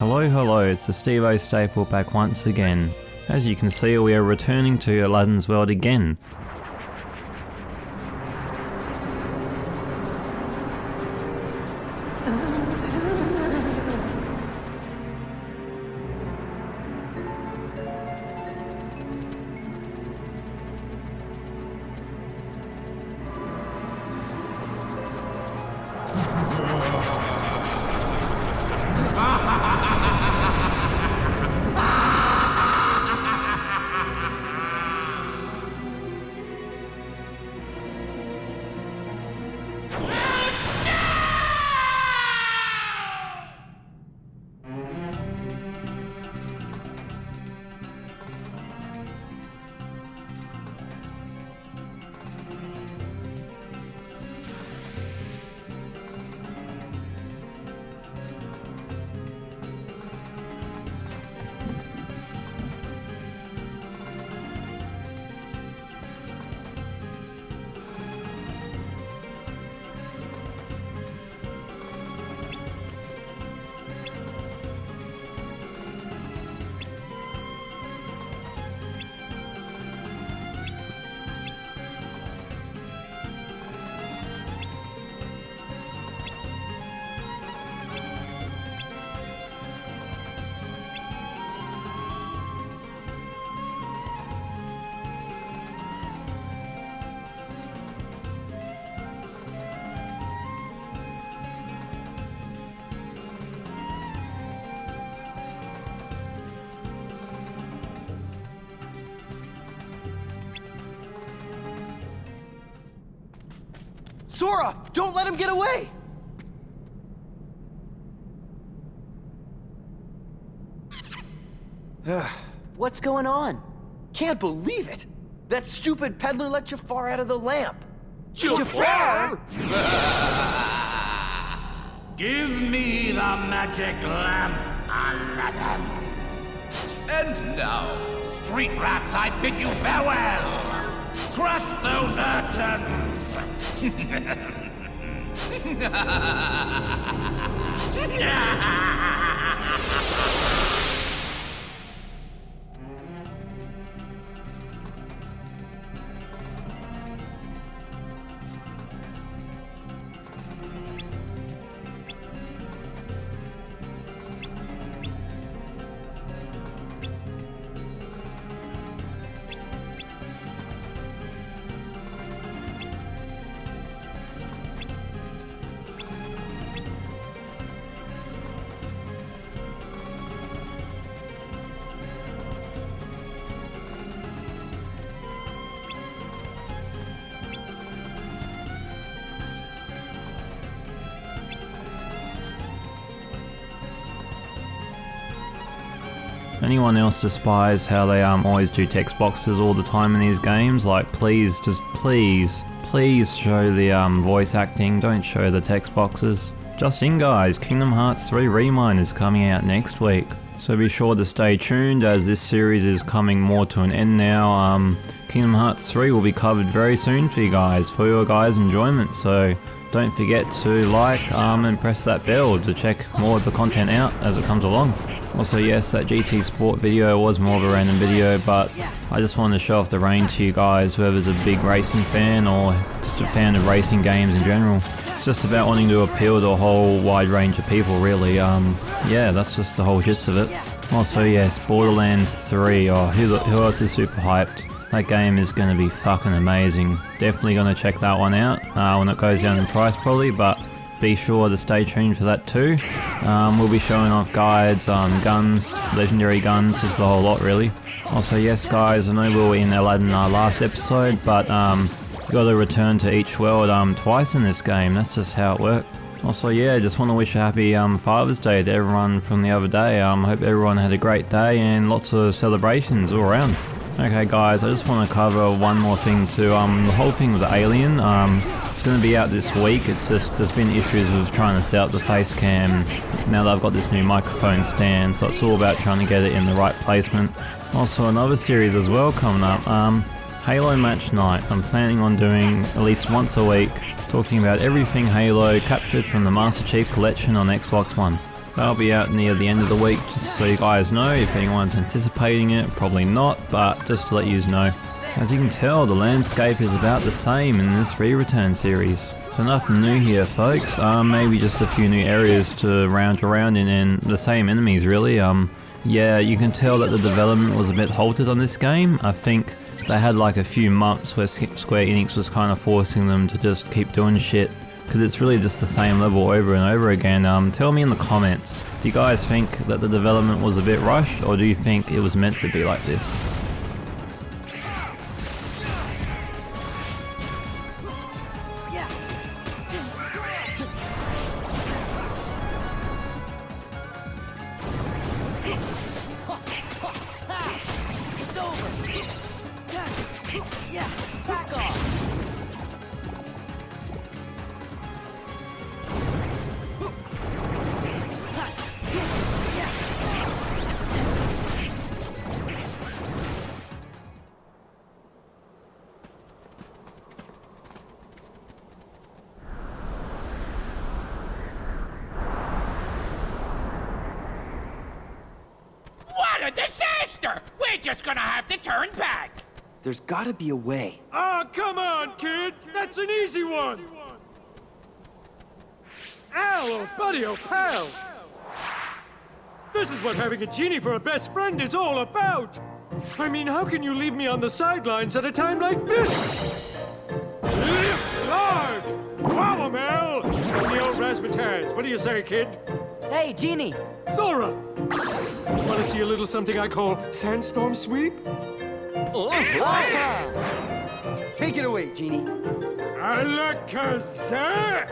Hello, it's the Stevo staple back once again. As you can see, we are returning to Aladdin's world again. Sora! Don't let him get away! What's going on? Can't believe it! That stupid peddler let Jafar out of the lamp! Jafar? Give me the magic lamp, Aladdin. And now, street rats, I bid you farewell. Crush those urchins! Anyone else despise how they always do text boxes all the time in these games? Like, please, just please show the voice acting, don't show the text boxes. Just in guys, Kingdom Hearts 3 Remind is coming out next week, so be sure to stay tuned as this series is coming more to an end now. Kingdom Hearts 3 will be covered very soon for you guys, for your guys' enjoyment, so don't forget to like and press that bell to check more of the content out as it comes along. Also, yes, that GT Sport video was more of a random video, but I just wanted to show off the range to you guys, whoever's a big racing fan or just a fan of racing games in general. It's just about wanting to appeal to a whole wide range of people, really. Yeah, that's just the whole gist of it. Also, yes, Borderlands 3, who else is super hyped? That game is going to be fucking amazing. Definitely going to check that one out when it goes down in price probably, but be sure to stay tuned for that too. We'll be showing off guides, guns, legendary guns, just the whole lot really. Also, yes guys, I know we were in Aladdin last episode, but you got to return to each world twice in this game. That's just how it works. Also, yeah, just want to wish a happy Father's Day to everyone from the other day. Hope everyone had a great day and lots of celebrations all around. Okay guys, I just want to cover one more thing too. The whole thing with the Alien, it's going to be out this week. It's just, there's been issues with trying to set up the face cam now that I've got this new microphone stand, so it's all about trying to get it in the right placement. Also another series as well coming up, Halo Match Night. I'm planning on doing at least once a week, talking about everything Halo captured from the Master Chief Collection on Xbox One. That'll be out near the end of the week, just so you guys know if anyone's anticipating it. Probably not, but just to let you know. As you can tell, the landscape is about the same in this Re-Return series. So nothing new here, folks. Maybe just a few new areas to round around in and the same enemies really. Yeah, you can tell that the development was a bit halted on this game. I think they had like a few months where Square Enix was kind of forcing them to just keep doing shit, because it's really just the same level over and over again. Tell me in the comments, do you guys think that the development was a bit rushed, or do you think it was meant to be like this? What a disaster! We're just gonna have to turn back. There's gotta be a way. Oh, come on, kid! That's an easy one! Ow, oh buddy, oh pal! This is what having a genie for a best friend is all about! I mean, how can you leave me on the sidelines at a time like this? Lift large! Walla Mel! And the old razzmatazz. What do you say, kid? Hey, Genie! Sora! Want to see a little something I call sandstorm sweep? Take it away, Genie. Alakazam!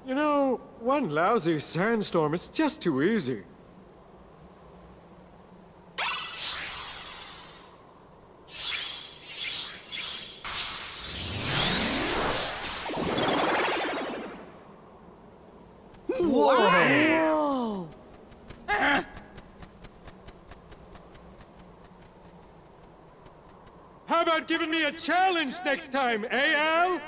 You know, one lousy sandstorm is just too easy. Whoa! How about giving me a challenge next time, eh, Al?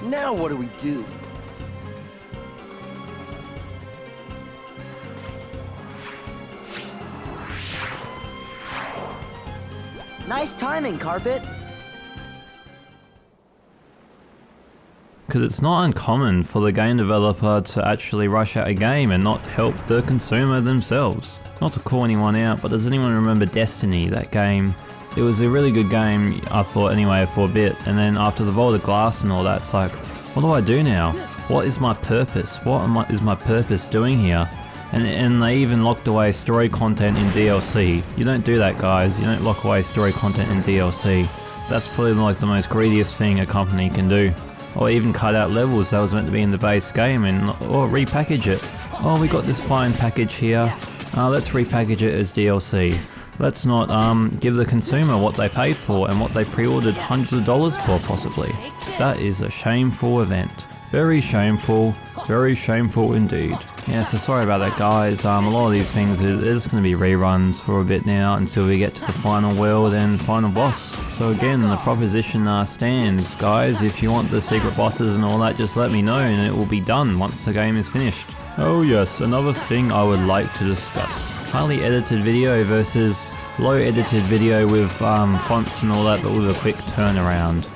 Now what do we do? Nice timing, Carpet. Because it's not uncommon for the game developer to actually rush out a game and not help the consumer themselves. Not to call anyone out, but does anyone remember Destiny, that game? It was a really good game, I thought anyway, for a bit, and then after the Vault of Glass and all that, it's like, what do I do now? What is my purpose? Is my purpose doing here? And they even locked away story content in DLC. You don't do that, guys. You don't lock away story content in DLC. That's probably like the most greediest thing a company can do. Or even cut out levels that was meant to be in the base game or repackage it. Oh, we got this fine package here. Let's repackage it as DLC. Let's not give the consumer what they paid for and what they pre-ordered hundreds of dollars for, possibly. That is a shameful event. Very shameful indeed. Yeah, so sorry about that, guys. A lot of these things are just going to be reruns for a bit now until we get to the final world and final boss. So again, the proposition stands, guys. If you want the secret bosses and all that, just let me know and it will be done once the game is finished. Oh yes, another thing I would like to discuss. Highly edited video versus low edited video with fonts and all that, but with a quick turnaround.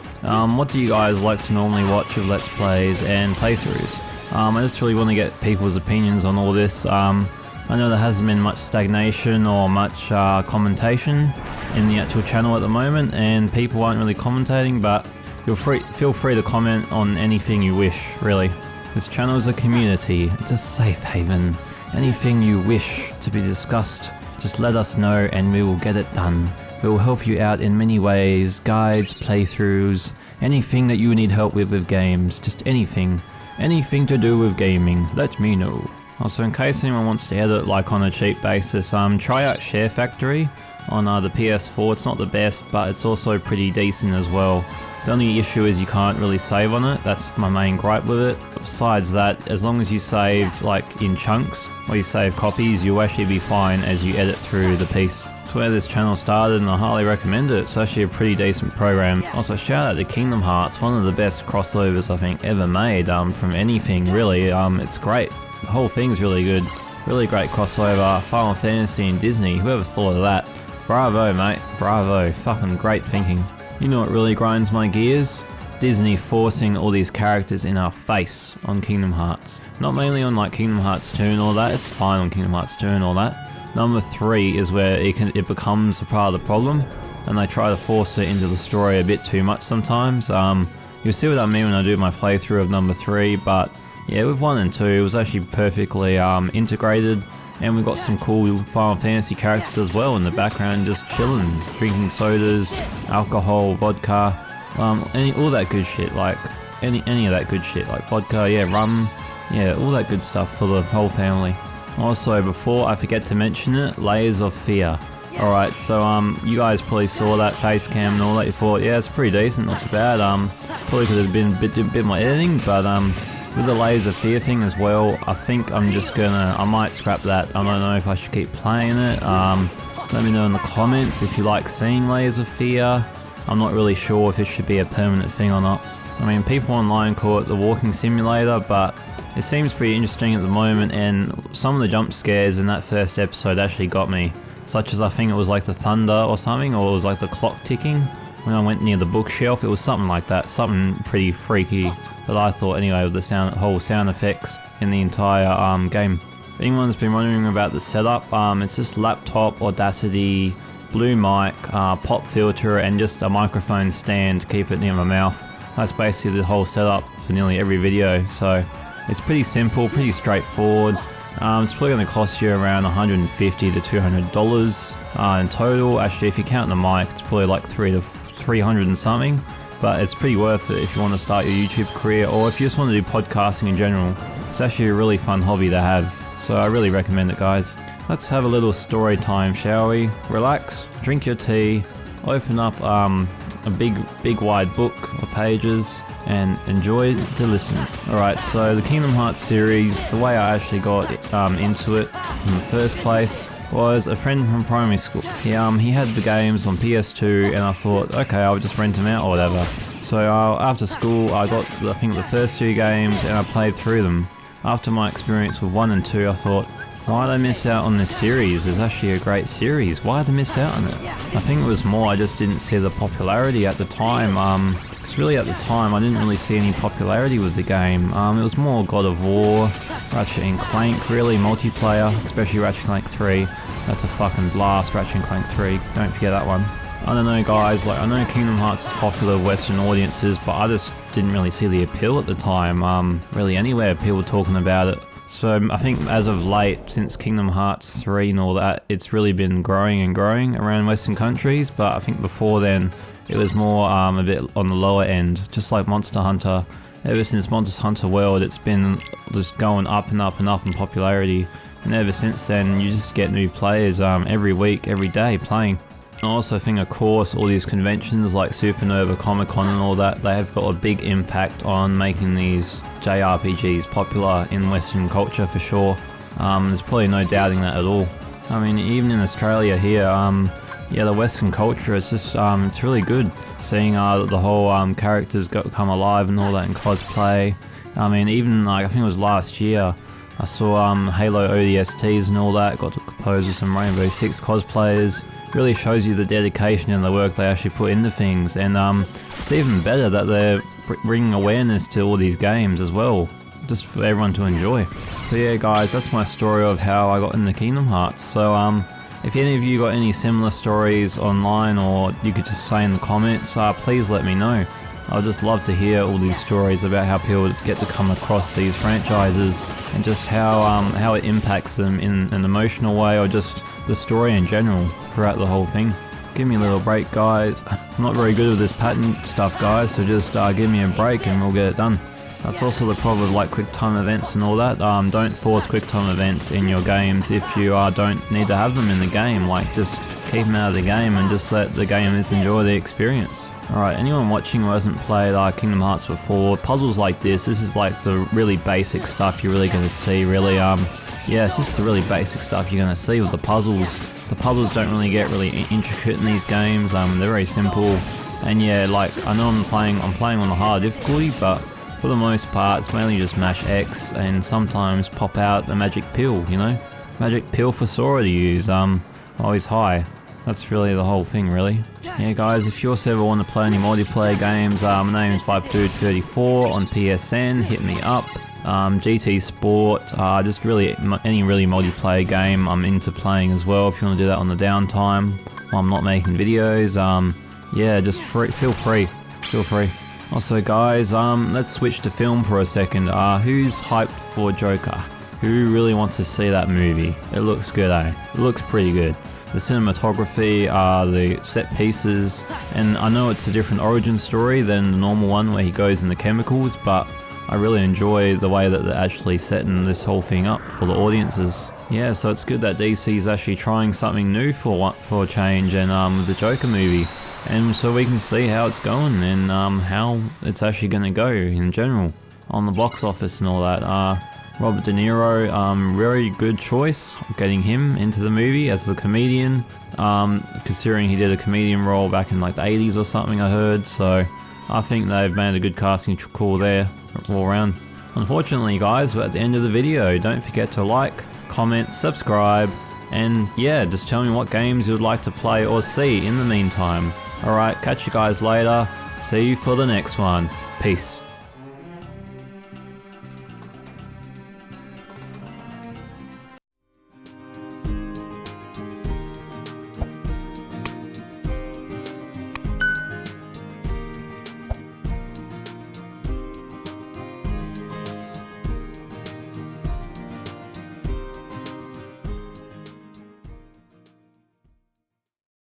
What do you guys like to normally watch of Let's Plays and playthroughs? I just really want to get people's opinions on all this. I know there hasn't been much stagnation or much commentation in the actual channel at the moment, and people aren't really commentating, but feel free to comment on anything you wish, really. This channel is a community, it's a safe haven. Anything you wish to be discussed, just let us know and we will get it done. We will help you out in many ways, guides, playthroughs, anything that you need help with games, just anything. Anything to do with gaming, let me know. Also, in case anyone wants to edit like on a cheap basis, try out Share Factory on the PS4. It's not the best, but it's also pretty decent as well. The only issue is you can't really save on it. That's my main gripe with it. Besides that, as long as you save like in chunks or you save copies, you'll actually be fine as you edit through the piece. It's where this channel started and I highly recommend it. It's actually a pretty decent program. Also, shout out to Kingdom Hearts, one of the best crossovers I think ever made from anything really. It's great. The whole thing's really good. Really great crossover. Final Fantasy and Disney. Whoever thought of that? Bravo, mate. Bravo. Fucking great thinking. You know what really grinds my gears? Disney forcing all these characters in our face on Kingdom Hearts. Not mainly on like Kingdom Hearts 2 and all that, it's fine on Kingdom Hearts 2 and all that. Number 3 is where it becomes a part of the problem, and they try to force it into the story a bit too much sometimes. You'll see what I mean when I do my playthrough of number 3, but yeah, with 1 and 2 it was actually perfectly integrated. And we've got some cool Final Fantasy characters as well in the background, just chilling, drinking sodas, alcohol, vodka, all that good shit, like any of that good shit, like vodka, yeah, rum, yeah, all that good stuff for the whole family. Also, before I forget to mention it, Layers of Fear. Alright, so you guys probably saw that face cam and all that, you thought, yeah, it's pretty decent, not too bad, probably could have been a bit more editing, but with the Layers of Fear thing as well, I think I might scrap that. I don't know if I should keep playing it. Let me know in the comments if you like seeing Layers of Fear. I'm not really sure if it should be a permanent thing or not. I mean, people online call it the walking simulator, but it seems pretty interesting at the moment, and some of the jump scares in that first episode actually got me. Such as I think it was like the thunder or something, or it was like the clock ticking. When I went near the bookshelf, it was something like that, something pretty freaky. That I thought anyway with the whole sound effects in the entire game. If anyone's been wondering about the setup, it's just laptop, Audacity, blue mic, pop filter, and just a microphone stand to keep it near my mouth. That's basically the whole setup for nearly every video, so it's pretty simple, pretty straightforward. It's probably going to cost you around $150 to $200 in total. Actually, if you count the mic, it's probably like $300 to $300 and something. But it's pretty worth it if you want to start your YouTube career, or if you just want to do podcasting in general. It's actually a really fun hobby to have, so I really recommend it, guys. Let's have a little story time, shall we? Relax, drink your tea, open up a big wide book of pages, and enjoy to listen. Alright, so the Kingdom Hearts series, the way I actually got into it in the first place was a friend from primary school. He had the games on PS2, and I thought, okay, I'll just rent them out or whatever. So after school, I got, I think, the first 2 games, and I played through them. After my experience with 1 and 2, I thought, why did I miss out on this series? It's actually a great series. Why did I miss out on it? I think it was more I just didn't see the popularity at the time. Because really at the time I didn't really see any popularity with the game. It was more God of War, Ratchet and Clank, really multiplayer, especially Ratchet and Clank 3. That's a fucking blast, Ratchet and Clank 3. Don't forget that one. I don't know, guys, like I know Kingdom Hearts is popular with Western audiences, but I just didn't really see the appeal at the time. Really anywhere people talking about it. So I think as of late, since Kingdom Hearts 3 and all that, it's really been growing and growing around Western countries, but I think before then it was more a bit on the lower end, just like Monster Hunter. Ever since Monster Hunter World, it's been just going up and up and up in popularity, and ever since then you just get new players every week, every day playing. I also think, of course, all these conventions like Supernova, Comic-Con and all that, they have got a big impact on making these JRPGs popular in Western culture for sure. There's probably no doubting that at all. I mean, even in Australia here, yeah, the Western culture, it's just, it's really good seeing the whole characters come alive and all that in cosplay. I mean, even like, I think it was last year, I saw Halo ODSTs and all that, got to compose with some Rainbow Six cosplayers. Really shows you the dedication and the work they actually put into things, and it's even better that they're bringing awareness to all these games as well, just for everyone to enjoy. So yeah, guys, that's my story of how I got into Kingdom Hearts. So if any of you got any similar stories online, or you could just say in the comments, please let me know. I'd just love to hear all these stories about how people get to come across these franchises, and just how it impacts them in an emotional way, or just the story in general throughout the whole thing. Give me a little break, guys. I'm not very good with this patent stuff, guys, so just give me a break and we'll get it done. That's also the problem with like quick time events and all that. Don't force quick time events in your games if you don't need to have them in the game. Like just keep them out of the game and just let the gamers enjoy the experience. Alright, anyone watching who hasn't played Kingdom Hearts before, puzzles like this is like the really basic stuff you're really going to see really. Yeah, it's just the really basic stuff you're going to see with the puzzles. The puzzles don't really get really intricate in these games, they're very simple. And yeah, like I know I'm playing on the hard difficulty, but for the most part it's mainly just mash X and sometimes pop out the magic pill, you know? Magic pill for Sora to use, while he's high. That's really the whole thing really. Yeah guys, if you also ever want to play any multiplayer games, my name is Everybodayy34 on PSN, hit me up. GT Sport, just really any really multiplayer game I'm into playing as well if you want to do that on the downtime while I'm not making videos. Yeah, just feel free. Also guys, let's switch to film for a second. Who's hyped for Joker? Who really wants to see that movie? It looks good, eh? It looks pretty good. The cinematography, the set pieces, and I know it's a different origin story than the normal one where he goes in the chemicals, but I really enjoy the way that they're actually setting this whole thing up for the audiences. Yeah, so it's good that DC's actually trying something new for a change, and with the Joker movie. And so we can see how it's going and how it's actually going to go in general on the box office and all that. Robert De Niro, very good choice getting him into the movie as a comedian, considering he did a comedian role back in like the 80s or something I heard, so I think they've made a good casting call there all around. Unfortunately guys, we're at the end of the video. Don't forget to like, comment, subscribe, and yeah, just tell me what games you would like to play or see in the meantime. Alright, catch you guys later. See you for the next one. Peace.